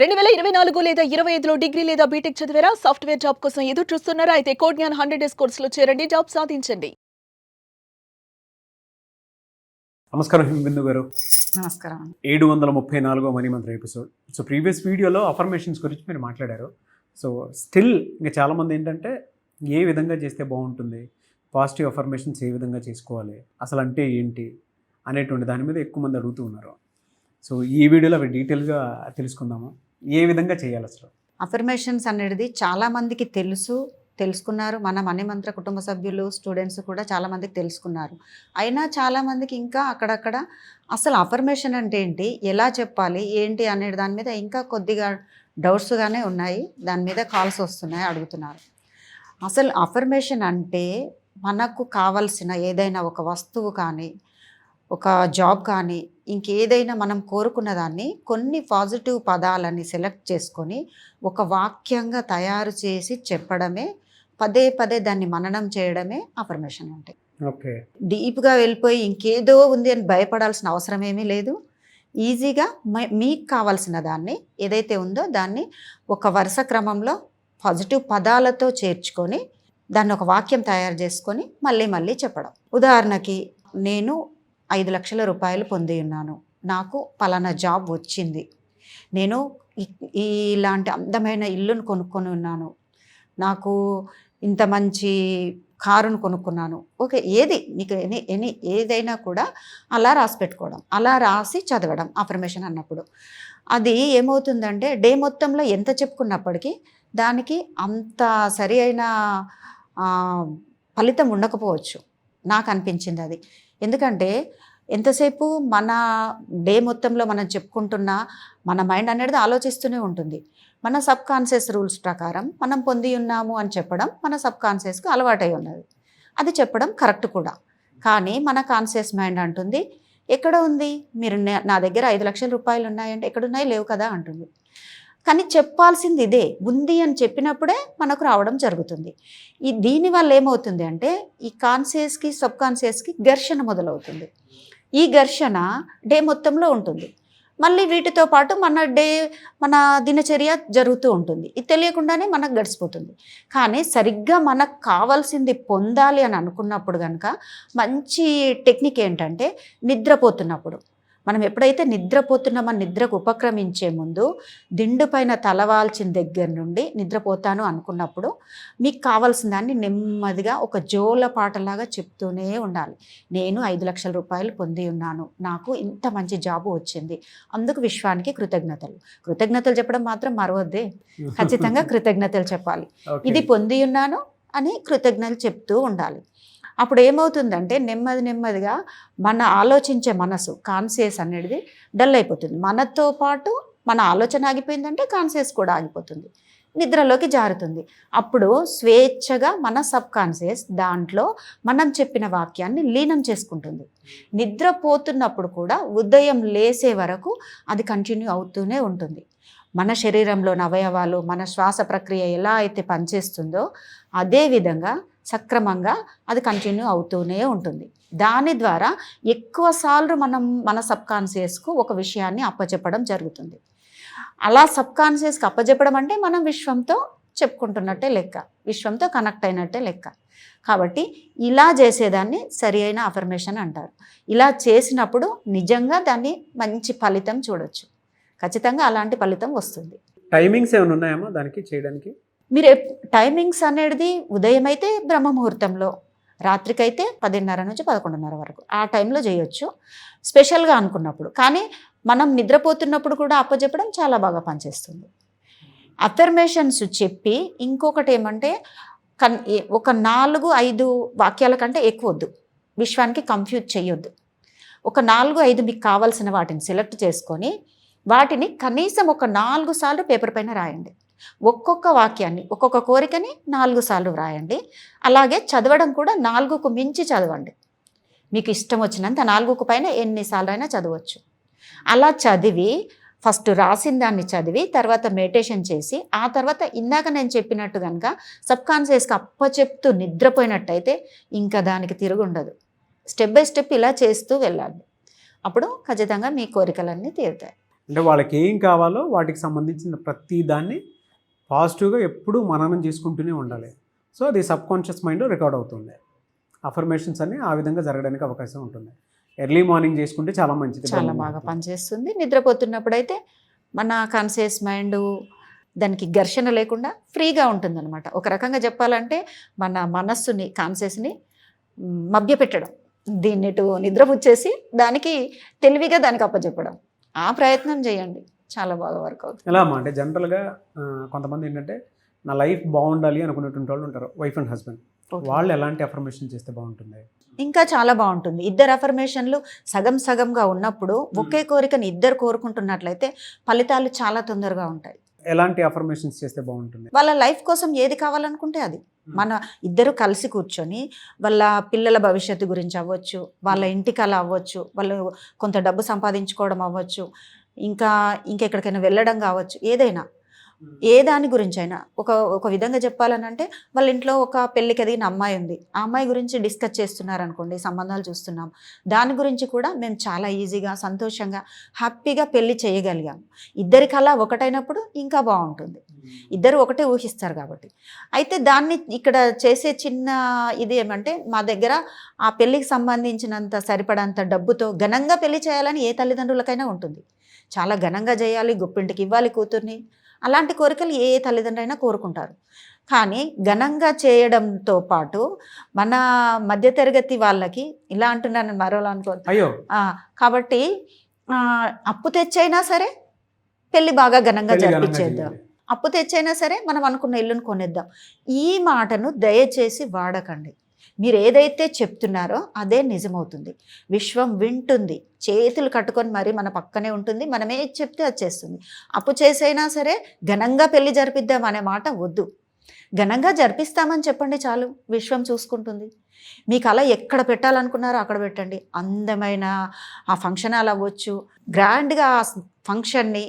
2024 లేదా 25లో డిగ్రీ లేదా బీటెక్ చదివారా? సాఫ్ట్‌వేర్ జాబ్ కోసం ఎదురు చూస్తున్నారా? అయితే కోడ్ జ్ఞాన్ 100 డేస్ కోర్సులో చేరండి. జాబ్ సాధించండి. నమస్కారం బిందు గారు. నమస్కారం. 734వ మనీ మంత్ర ఎపిసోడ్. సో ప్రీవియస్ వీడియోలో అఫర్మేషన్స్ గురించి మీరు మాట్లాడారు. సో స్టిల్ ఇంకా చాలామంది ఏంటంటే ఏ విధంగా చేస్తే బాగుంటుంది, పాజిటివ్ అఫర్మేషన్స్ ఏ విధంగా చేసుకోవాలి, అసలు అంటే ఏంటి అనేటువంటి దాని మీద ఎక్కువ మంది అడుగుతూ ఉన్నారు. సో ఈ వీడియోలో అవి డీటెయిల్గా తెలుసుకుందాము. ఏ విధంగా చేయాలి అసలు? అఫర్మేషన్స్ అనేది చాలామందికి తెలుసుకున్నారు. మన మనీ మంత్ర కుటుంబ సభ్యులు, స్టూడెంట్స్ కూడా చాలామందికి తెలుసుకున్నారు. అయినా చాలామందికి ఇంకా అక్కడక్కడ అసలు అఫర్మేషన్ అంటే ఏంటి, ఎలా చెప్పాలి, ఏంటి అనే దాని మీద ఇంకా కొద్దిగా డౌట్స్గానే ఉన్నాయి. దాని మీద కాల్స్ వస్తున్నాయి, అడుగుతున్నారు. అసలు అఫర్మేషన్ అంటే మనకు కావాల్సిన ఏదైనా ఒక వస్తువు కానీ, ఒక జాబ్ కానీ, ఇంకేదైనా మనం కోరుకున్న దాన్ని కొన్ని పాజిటివ్ పదాలని సెలెక్ట్ చేసుకొని ఒక వాక్యంగా తయారు చేసి చెప్పడమే, పదే పదే దాన్ని మననం చేయడమే అఫర్మేషన్ అంటే. ఓకే, డీప్గా వెళ్ళిపోయి ఇంకేదో ఉంది అని భయపడాల్సిన అవసరం ఏమీ లేదు. ఈజీగా మీకు కావాల్సిన దాన్ని ఏదైతే ఉందో దాన్ని ఒక వరుస క్రమంలో పాజిటివ్ పదాలతో చేర్చుకొని దాన్ని ఒక వాక్యం తయారు చేసుకొని మళ్ళీ మళ్ళీ చెప్పడం. ఉదాహరణకి, నేను 5 లక్షల రూపాయలు పొంది ఉన్నాను, నాకు పలానా జాబ్ వచ్చింది, నేను ఇలాంటి అందమైన ఇల్లును కొనుక్కొని ఉన్నాను, నాకు ఇంత మంచి కారును కొనుక్కున్నాను. ఓకే, ఏది మీకు ఏదైనా కూడా అలా రాసి పెట్టుకోవడం, అలా రాసి చదవడం అఫర్మేషన్ అన్నప్పుడు. అది ఏమవుతుందంటే డే మొత్తంలో ఎంత చెప్పుకున్నప్పటికీ దానికి అంత సరి అయిన ఫలితం ఉండకపోవచ్చు. నాకు అనిపించింది అది. ఎందుకంటే ఎంతసేపు మన డే మొత్తంలో మనం చెప్పుకుంటున్నా మన మైండ్ అనేది ఆలోచిస్తూనే ఉంటుంది. మన సబ్ కాన్షియస్ రూల్స్ ప్రకారం మనం పొంది ఉన్నాము అని చెప్పడం మన సబ్ కాన్షియస్కి అలవాటై ఉన్నది. అది చెప్పడం కరెక్ట్ కూడా. కానీ మన కాన్షియస్ మైండ్ అంటుంది, ఎక్కడ ఉంది, మీరు నా దగ్గర 5 లక్షల రూపాయలు ఉన్నాయంటే ఎక్కడున్నాయి, లేవు కదా అంటుంది. కానీ చెప్పాల్సింది ఇదే, ఉంది అని చెప్పినప్పుడే మనకు రావడం జరుగుతుంది. దీనివల్ల ఏమవుతుంది అంటే ఈ కాన్షియస్కి సబ్ కాన్షియస్కి ఘర్షణ మొదలవుతుంది. ఈ ఘర్షణ డే మొత్తంలో ఉంటుంది. మళ్ళీ వీటితో పాటు మన దినచర్య జరుగుతూ ఉంటుంది. ఇది తెలియకుండానే మనకు గడిచిపోతుంది. కానీ సరిగ్గా మనకు కావాల్సింది పొందాలి అని అనుకున్నప్పుడు కనుక మంచి టెక్నిక్ ఏంటంటే, నిద్రపోతున్నప్పుడు మనం ఎప్పుడైతే నిద్రపోతున్నామని నిద్రకు ఉపక్రమించే ముందు దిండు పైన తలవాల్చిన దగ్గర నుండి నిద్రపోతాను అనుకున్నప్పుడు మీకు కావాల్సిన దాన్ని నెమ్మదిగా ఒక జోల పాటలాగా చెప్తూనే ఉండాలి. నేను 5 లక్షల రూపాయలు పొంది ఉన్నాను, నాకు ఇంత మంచి జాబు వచ్చింది, అందుకు విశ్వానికి కృతజ్ఞతలు చెప్పడం మాత్రం మరవద్దే, ఖచ్చితంగా కృతజ్ఞతలు చెప్పాలి. ఇది పొంది ఉన్నాను అని కృతజ్ఞతలు చెప్తూ ఉండాలి. అప్పుడు ఏమవుతుందంటే నెమ్మదిగా మన ఆలోచించే మనసు కాన్షియస్ అనేది డల్ అయిపోతుంది. మనతో పాటు మన ఆలోచన ఆగిపోయిందంటే కాన్షియస్ కూడా ఆగిపోతుంది, నిద్రలోకి జారుతుంది. అప్పుడు స్వేచ్ఛగా మన సబ్ కాన్షియస్ దాంట్లో మనం చెప్పిన వాక్యాన్ని లీనం చేసుకుంటుంది. నిద్రపోతున్నప్పుడు కూడా ఉదయం లేసే వరకు అది కంటిన్యూ అవుతూనే ఉంటుంది. మన శరీరంలోని అవయవాలు, మన శ్వాస ప్రక్రియ ఎలా అయితే పనిచేస్తుందో అదేవిధంగా సక్రమంగా అది కంటిన్యూ అవుతూనే ఉంటుంది. దాని ద్వారా ఎక్కువ సార్లు మన సబ్ కాన్షియస్కు ఒక విషయాన్ని అప్పచెప్పడం జరుగుతుంది. అలా సబ్ కాన్షియస్కి అప్పచెప్పడం అంటే మనం విశ్వంతో చెప్పుకుంటున్నట్టే లెక్క, విశ్వంతో కనెక్ట్ అయినట్టే లెక్క. కాబట్టి ఇలా చేసేదాన్ని సరి అయిన అఫర్మేషన్ అంటారు. ఇలా చేసినప్పుడు నిజంగా దాన్ని మంచి ఫలితం చూడొచ్చు. ఖచ్చితంగా అలాంటి ఫలితం వస్తుంది. టైమింగ్స్ ఏమైనా ఉన్నాయమ్మా దానికి చేయడానికి? మీరు టైమింగ్స్ అనేది ఉదయం అయితే బ్రహ్మ ముహూర్తంలో, రాత్రికైతే 10:30 నుంచి 11:30 వరకు ఆ టైంలో చేయొచ్చు స్పెషల్గా అనుకున్నప్పుడు. కానీ మనం నిద్రపోతున్నప్పుడు కూడా అప్పచెప్పడం చాలా బాగా పనిచేస్తుంది. అఫర్మేషన్స్ చెప్పి ఇంకొకటి ఏమంటే ఒక 4-5 వాక్యాల కంటే ఎక్కువ వద్దు, విశ్వానికి కన్ఫ్యూజ్ చేయొద్దు. ఒక 4-5 మీకు కావాల్సిన వాటిని సెలెక్ట్ చేసుకొని వాటిని కనీసం ఒక 4 సార్లు పేపర్ పైన రాయండి. ఒక్కొక్క వాక్యాన్ని, ఒక్కొక్క కోరికని 4 సార్లు రాయండి. అలాగే చదవడం కూడా 4కు మించి చదవండి. మీకు ఇష్టం వచ్చినంత 4కు పైన ఎన్నిసార్లు అయినా చదవచ్చు. అలా చదివి ఫస్ట్ రాసిన దాన్ని చదివి తర్వాత మెడిటేషన్ చేసి ఆ తర్వాత ఇందాక నేను చెప్పినట్టు కనుక సబ్ కాన్షియస్కి అప్పచెప్తూ నిద్రపోయినట్టయితే ఇంకా దానికి తిరుగుండదు. స్టెప్ బై స్టెప్ ఇలా చేస్తూ వెళ్ళాలి. అప్పుడు ఖచ్చితంగా మీ కోరికలన్నీ తీరుతాయి. అంటే వాళ్ళకి ఏం కావాలో వాటికి సంబంధించిన ప్రతి దాన్ని పాజిటివ్గా ఎప్పుడూ మననం చేసుకుంటూనే ఉండాలి. సో అది సబ్ కాన్షియస్ మైండ్లో రికార్డ్ అవుతుంది. అఫర్మేషన్స్ అన్ని ఆ విధంగా జరగడానికి అవకాశం ఉంటుంది. ఎర్లీ మార్నింగ్ చేసుకుంటే చాలా మంచిది. చాలా బాగా పనిచేస్తుంది. నిద్రపోతున్నప్పుడు అయితే మన కాన్షియస్ మైండ్ దానికి ఘర్షణ లేకుండా ఫ్రీగా ఉంటుందన్నమాట. ఒక రకంగా చెప్పాలంటే మన మనస్సుని కాన్షియస్ని మభ్యపెట్టడం, దీన్ని ఇటు నిద్రపుచ్చేసి దానికి తెలివిగా దానికి అప్పచెప్పడం, ఆ ప్రయత్నం చేయండి, చాలా బాగా వర్క్ అవుతుంది. ఎలా అమ్మా అంటే జనరల్గా కొంతమంది ఏంటంటే నా లైఫ్ బాగుండాలి అనుకునేటువంటి వాళ్ళు ఉంటారు, వైఫ్ అండ్ హస్బెండ్. వాళ్ళు ఎలాంటి అఫర్మేషన్ చేస్తే బాగుంటుంది? ఇంకా చాలా బాగుంటుంది. ఇద్దరు అఫర్మేషన్లు సగం సగంగా ఉన్నప్పుడు ఒకే కోరికని ఇద్దరు కోరుకుంటున్నట్లయితే ఫలితాలు చాలా తొందరగా ఉంటాయి. ఎలాంటి అఫర్మేషన్స్ చేస్తే బాగుంటుంది? వాళ్ళ లైఫ్ కోసం ఏది కావాలనుకుంటే అది. మన ఇద్దరు కలిసి కూర్చొని వాళ్ళ పిల్లల భవిష్యత్తు గురించి అవ్వచ్చు, వాళ్ళ ఇంటి కళ అవ్వచ్చు, వాళ్ళు కొంత డబ్బు సంపాదించుకోవడం అవ్వచ్చు, ఇంకా ఇంకెక్కడికైనా వెళ్ళడం కావచ్చు, ఏదైనా ఏ దాని గురించి అయినా ఒక విధంగా చెప్పాలనంటే వాళ్ళ ఇంట్లో ఒక పెళ్ళికి ఎదిగిన అమ్మాయి ఉంది, ఆ అమ్మాయి గురించి డిస్కస్ చేస్తున్నారనుకోండి, సంబంధాలు చూస్తున్నాం, దాని గురించి కూడా మేము చాలా ఈజీగా సంతోషంగా హ్యాపీగా పెళ్ళి చేయగలిగాం. ఇద్దరి కళ ఒకటైనప్పుడు ఇంకా బాగుంటుంది. ఇద్దరు ఒకటే ఊహిస్తారు కాబట్టి. అయితే దాన్ని ఇక్కడ చేసే చిన్న ఇది ఏమంటే మా దగ్గర ఆ పెళ్ళికి సంబంధించినంత సరిపడంత డబ్బుతో ఘనంగా పెళ్లి చేయాలని ఏ తల్లిదండ్రులకైనా ఉంటుంది. చాలా ఘనంగా చేయాలి, గొప్పింటికి ఇవ్వాలి కూతుర్ని, అలాంటి కోరికలు ఏ తల్లిదండ్రులైనా కోరుకుంటారు. కానీ ఘనంగా చేయడంతో పాటు మన మధ్యతరగతి వాళ్ళకి ఇలా అంటున్నాను మరోలా అనుకో, అయ్యో కాబట్టి అప్పు తెచ్చైనా సరే పెళ్ళి బాగా ఘనంగా జరిపించేద్దాం, అప్పు తెచ్చైనా సరే మనం అనుకున్న ఇల్లును కొనేద్దాం. ఈ మాటను దయచేసి వాడకండి. మీరు ఏదైతే చెప్తున్నారో అదే నిజమవుతుంది. విశ్వం వింటుంది, చేతులు కట్టుకొని మరి మన పక్కనే ఉంటుంది, మనం ఏది చెప్తే అది చేస్తుంది. అప్పు చేసైనా సరే ఘనంగా పెళ్లి జరిపిద్దాం అనే మాట వద్దు. ఘనంగా జరిపిస్తామని చెప్పండి చాలు, విశ్వం చూసుకుంటుంది. మీకు అలా ఎక్కడ పెట్టాలనుకున్నారో అక్కడ పెట్టండి. అందమైన ఆ ఫంక్షన్ హాల్ అవ్వచ్చు, గ్రాండ్గా ఆ ఫంక్షన్ని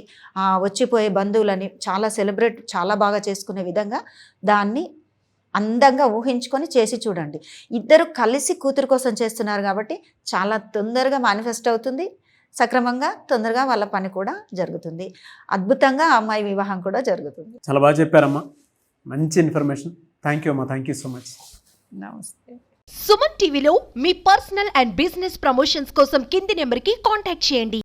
వచ్చిపోయే బంధువులని చాలా సెలబ్రేట్ చాలా బాగా చేసుకునే విధంగా దాన్ని అందంగా ఊహించుకొని చేసి చూడండి. ఇద్దరు కలిసి కూతురు కోసం చేస్తున్నారు కాబట్టి చాలా తొందరగా మేనిఫెస్ట్ అవుతుంది, సక్రమంగా తొందరగా వాళ్ళ పని కూడా జరుగుతుంది, అద్భుతంగా అమ్మాయి వివాహం కూడా జరుగుతుంది. చాలా బాగా చెప్పారమ్మా, మంచి ఇన్ఫర్మేషన్. థ్యాంక్ యూ అమ్మా, థ్యాంక్ యూ సో మచ్. నమస్తే. సుమన్ టీవీలో మీ పర్సనల్ అండ్ బిజినెస్ ప్రమోషన్స్ కోసం కింది నెంబర్కి కాంటాక్ట్ చేయండి.